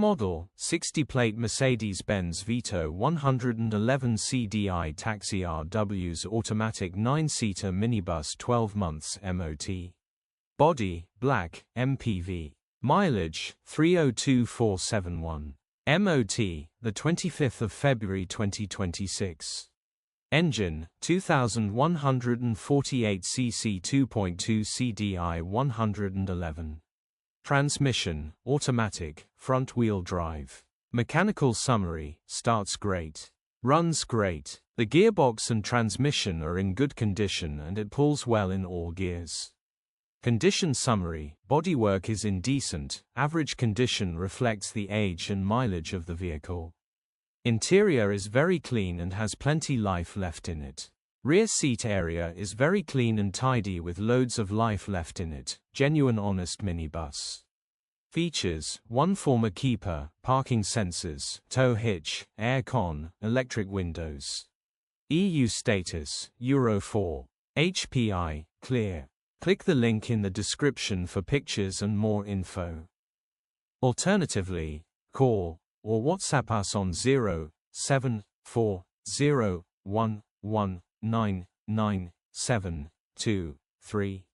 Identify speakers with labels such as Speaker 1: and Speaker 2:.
Speaker 1: Model, 60-plate Mercedes-Benz Vito 111 CDI Taxi RW's automatic 9-seater minibus 12 months MOT. Body, black, MPV. Mileage, 302,471. MOT, the 25th of February 2026. Engine, 2148 cc 2.2 CDI 111. Transmission, automatic, front-wheel drive. Mechanical summary, starts great. Runs great. The gearbox and transmission are in good condition and it pulls well in all gears. Condition summary, bodywork is in decent, average condition reflects the age and mileage of the vehicle. Interior is very clean and has plenty life left in it. Rear seat area is very clean and tidy with loads of life left in it. Genuine honest minibus. Features: 1 former keeper, parking sensors, tow hitch, air con, electric windows. EU status, Euro 4. HPI, clear. Click the link in the description for pictures and more info. Alternatively, call or WhatsApp us on 07401199723.